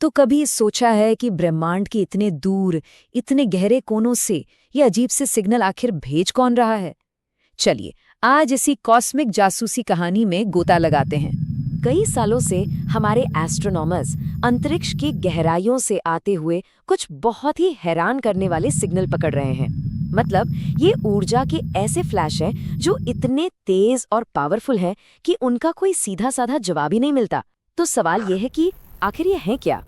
तो कभी सोचा है कि ब्रह्मांड के इतने दूर, इतने गहरे कोनों से ये अजीब से सिग्नल आखिर भेज कौन रहा है? चलिए, आज इसी कॉस्मिक जासूसी कहानी में गोता लगाते हैं। कई सालों से हमारे एस्ट्रोनॉमर्स अंतरिक्ष की गहराइयों से आते हुए कुछ बहुत ही हैरान करने वाले सिग्नल पकड़ रहे हैं। मतलब, ये ऊर्जा के ऐसे फ्लैश हैं जो इतने तेज और पावरफुल हैं कि उनका कोई सीधा साधा जवाब ही नहीं मिलता। तो सवाल ये है कि आखिर ये है क्या?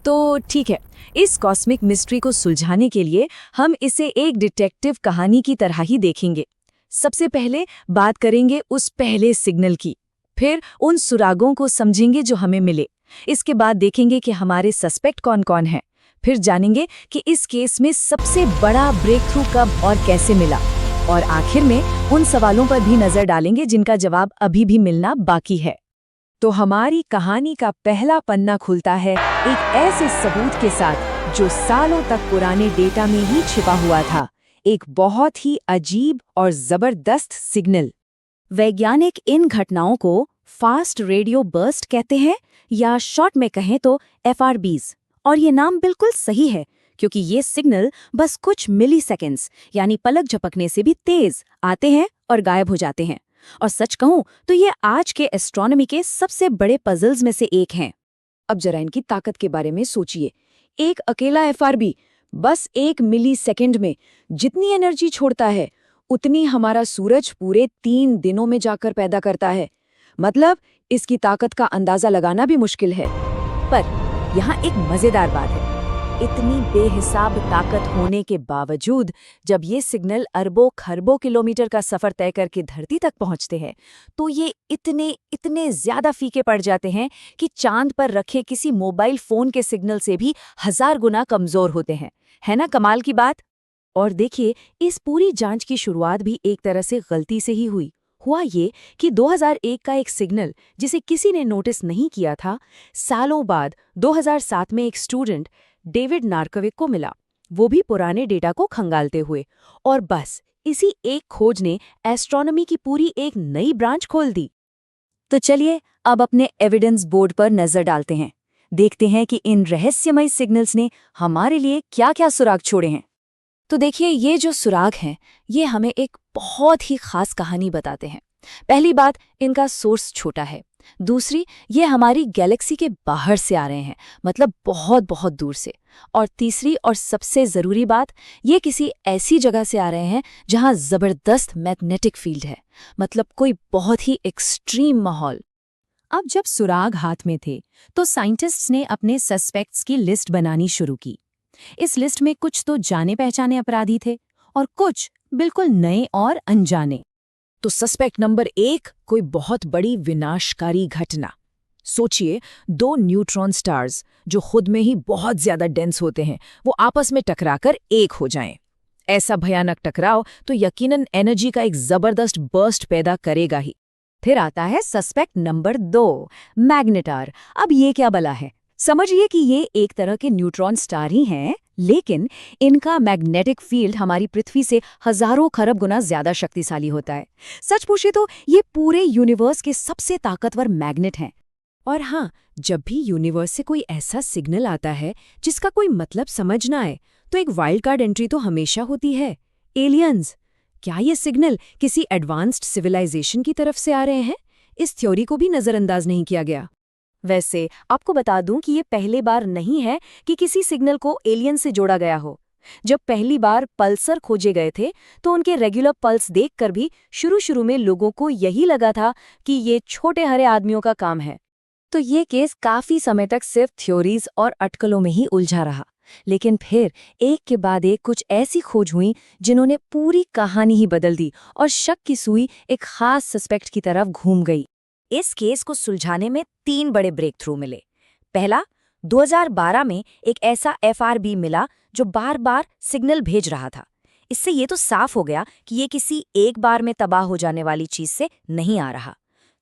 तो ठीक है, इस कॉस्मिक मिस्ट्री को सुलझाने के लिए हम इसे एक डिटेक्टिव कहानी की तरह ही देखेंगे। सबसे पहले बात करेंगे उस पहले सिग्नल की, फिर उन सुरागों को समझेंगे जो हमें मिले। इसके बाद देखेंगे कि हमारे सस्पेक्ट कौन-कौन हैं। फिर जानेंगे कि इस केस में सबसे बड़ा ब्रेक थ्रू कब और कैसे मिला। और आखिर में उन सवालों पर भी नजर डालेंगे जिनका जवाब अभी भी मिलना बाकी है। तो हमारी कहानी का पहला पन्ना खुलता है एक ऐसे सबूत के साथ जो सालों तक पुराने डेटा में ही छिपा हुआ था। एक बहुत ही अजीब और जबरदस्त सिग्नल। वैज्ञानिक इन घटनाओं को फास्ट रेडियो बर्स्ट कहते हैं, या शॉर्ट में कहें तो FRBs। और ये नाम बिल्कुल सही है, क्योंकि ये सिग्नल बस कुछ मिलीसेकंड्स यानी पलक झपकने से भी तेज आते हैं और गायब हो जाते हैं। और सच कहूं तो ये आज के एस्ट्रोनॉमी के सबसे बड़े पजल्स में से एक हैं। अब जरा इनकी ताकत के बारे में सोचिए। एक अकेला FRB बस 1 मिलीसेकंड में जितनी एनर्जी छोड़ता है, उतनी हमारा सूरज पूरे 3 दिनों में जाकर पैदा करता है। मतलब, इसकी ताकत का अंदाजा लगाना भी मुश्किल है। पर यहाँ एक मजेदार बात है। इतनी बेहिसाब ताकत होने के बावजूद जब ये सिग्नल अरबों खरबों किलोमीटर का सफर तय करके धरती तक पहुंचते हैं, तो ये इतने ज्यादा फीके पड़ जाते हैं कि चांद पर रखे किसी मोबाइल फोन के सिग्नल से भी 1000 गुना कमजोर होते हैं। है ना कमाल की बात? और देखिए, इस पूरी जांच की शुरुआत भी एक तरह से गलती से ही हुई। हुआ ये कि 2001 का एक सिग्नल जिसे किसी ने नोटिस नहीं किया था, सालों बाद 2007 में एक स्टूडेंट डेविड नार्कोविक को मिला, वो भी पुराने डेटा को खंगालते हुए। और बस इसी एक खोज ने एस्ट्रोनॉमी की पूरी एक नई ब्रांच खोल दी। तो चलिए अब अपने एविडेंस बोर्ड पर नजर डालते हैं। देखते हैं कि इन रहस्यमय सिग्नल्स ने हमारे लिए क्या-क्या सुराग छोड़े हैं। तो देखिए, ये जो सुराग हैं, ये हमें एक बहुत ही खास कहानी बताते हैं। पहली बात, इनका सोर्स छोटा है। दूसरी, ये हमारी गैलेक्सी के बाहर से आ रहे हैं, मतलब बहुत बहुत दूर से। और तीसरी और सबसे ज़रूरी बात, ये किसी ऐसी जगह से आ रहे हैं जहां ज़बरदस्त मैग्नेटिक फील्ड है, मतलब कोई बहुत ही एक्सट्रीम माहौल। अब जब सुराग हाथ में थे, तो साइंटिस्ट्स ने अपने सस्पेक्ट्स की लिस्ट बनानी शुरू की। इस लिस्ट में कुछ तो जाने पहचाने अपराधी थे और कुछ बिल्कुल नए और अनजाने। तो सस्पेक्ट नंबर 1, कोई बहुत बड़ी विनाशकारी घटना। सोचिए, 2 न्यूट्रॉन स्टार्स जो खुद में ही बहुत ज्यादा डेंस होते हैं, वो आपस में टकराकर एक हो जाएं। ऐसा भयानक टकराव तो यकीनन एनर्जी का एक जबरदस्त बर्स्ट पैदा करेगा ही। फिर आता है सस्पेक्ट नंबर 2, मैग्नेटार। अब ये क्या बला है? समझिए कि ये एक तरह के न्यूट्रॉन स्टार ही हैं, लेकिन इनका मैग्नेटिक फील्ड हमारी पृथ्वी से हजारों खरब गुना ज्यादा शक्तिशाली होता है। सच पूछे तो ये पूरे यूनिवर्स के सबसे ताकतवर मैग्नेट हैं। और हाँ, जब भी यूनिवर्स से कोई ऐसा सिग्नल आता है जिसका कोई मतलब समझ ना आए, तो एक वाइल्ड कार्ड एंट्री तो हमेशा होती है, एलियंस। क्या ये सिग्नल किसी एडवांस्ड सिविलाइजेशन की तरफ से आ रहे हैं? इस थ्योरी को भी नजरअंदाज नहीं किया गया। वैसे आपको बता दूं कि ये पहली बार नहीं है कि किसी सिग्नल को एलियन से जोड़ा गया हो। जब पहली बार पल्सर खोजे गए थे, तो उनके रेगुलर पल्स देखकर भी शुरू में लोगों को यही लगा था कि ये छोटे हरे आदमियों का काम है। तो ये केस काफी समय तक सिर्फ थ्योरीज और अटकलों में ही उलझा रहा। लेकिन फिर एक के बाद एक कुछ ऐसी खोज हुई जिन्होंने पूरी कहानी ही बदल दी और शक की सुई एक खास सस्पेक्ट की तरफ घूम गई। इस केस को सुलझाने में 3 बड़े ब्रेक थ्रू मिले। पहला, 2012 में एक ऐसा FRB मिला जो बार-बार सिग्नल भेज रहा था। इससे ये तो साफ हो गया कि ये किसी एक बार में तबाह हो जाने वाली चीज से नहीं आ रहा।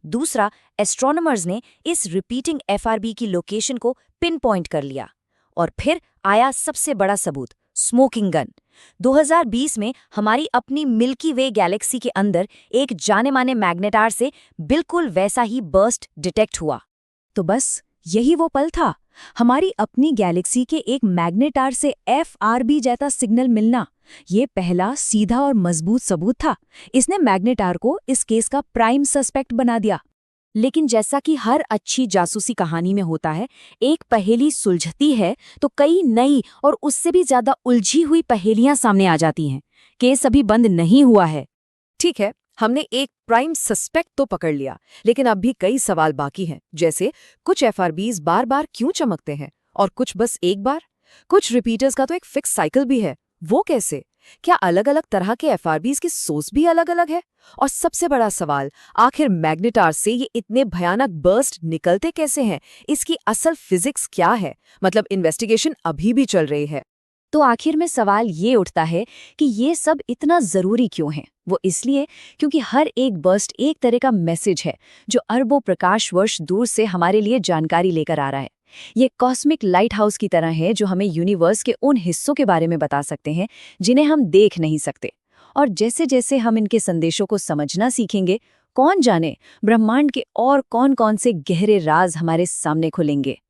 दूसरा, एस्ट्रोनॉमर्स ने इस रिपीटिंग FRB की लोकेशन को पिन पॉइंट कर लिया। और फिर आया सबसे बड़ा सबूत, स्मोकिंग गन। 2020 में हमारी अपनी मिल्की वे गैलेक्सी के अंदर एक जाने माने मैग्नेटार से बिल्कुल वैसा ही बर्स्ट डिटेक्ट हुआ। तो बस यही वो पल था हमारी अपनी गैलेक्सी के एक मैग्नेटार से FRB जैसा सिग्नल मिलना, ये पहला सीधा और मजबूत सबूत था। इसने मैग्नेटार को इस केस का प्राइम सस्पेक्ट बना दिया। लेकिन जैसा कि हर अच्छी जासूसी कहानी में होता है, एक पहेली सुलझती है तो कई नई और उससे भी ज्यादा उलझी हुई पहेलियां सामने आ जाती हैं। केस अभी बंद नहीं हुआ है। ठीक है, हमने एक प्राइम सस्पेक्ट तो पकड़ लिया, लेकिन अब भी कई सवाल बाकी हैं। जैसे कुछ FRBs बार बार क्यों चमकते हैं और कुछ बस एक बार? कुछ रिपीटर्स का तो एक फिक्स साइकिल भी है, वो कैसे? क्या अलग-अलग तरह के FRBs की सोर्स भी अलग-अलग है? और सबसे बड़ा सवाल, आखिर मैग्नेटार से ये इतने भयानक बर्स्ट निकलते कैसे हैं? इसकी असल फिजिक्स क्या है? मतलब इन्वेस्टिगेशन अभी भी चल रही है। तो आखिर में सवाल ये उठता है कि ये सब इतना ज़रूरी क्यों है? वो इसलिए क्योंकि हर एक बर्स्ट एक तरह का मैसेज है जो अरबों प्रकाश वर्ष दूर से हमारे लिए जानकारी लेकर आ रहा है। ये कॉस्मिक लाइट हाउस की तरह है जो हमें यूनिवर्स के उन हिस्सों के बारे में बता सकते हैं जिन्हें हम देख नहीं सकते। और जैसे जैसे हम इनके संदेशों को समझना सीखेंगे, कौन जाने ब्रह्मांड के और कौन-कौन से गहरे राज हमारे सामने खुलेंगे।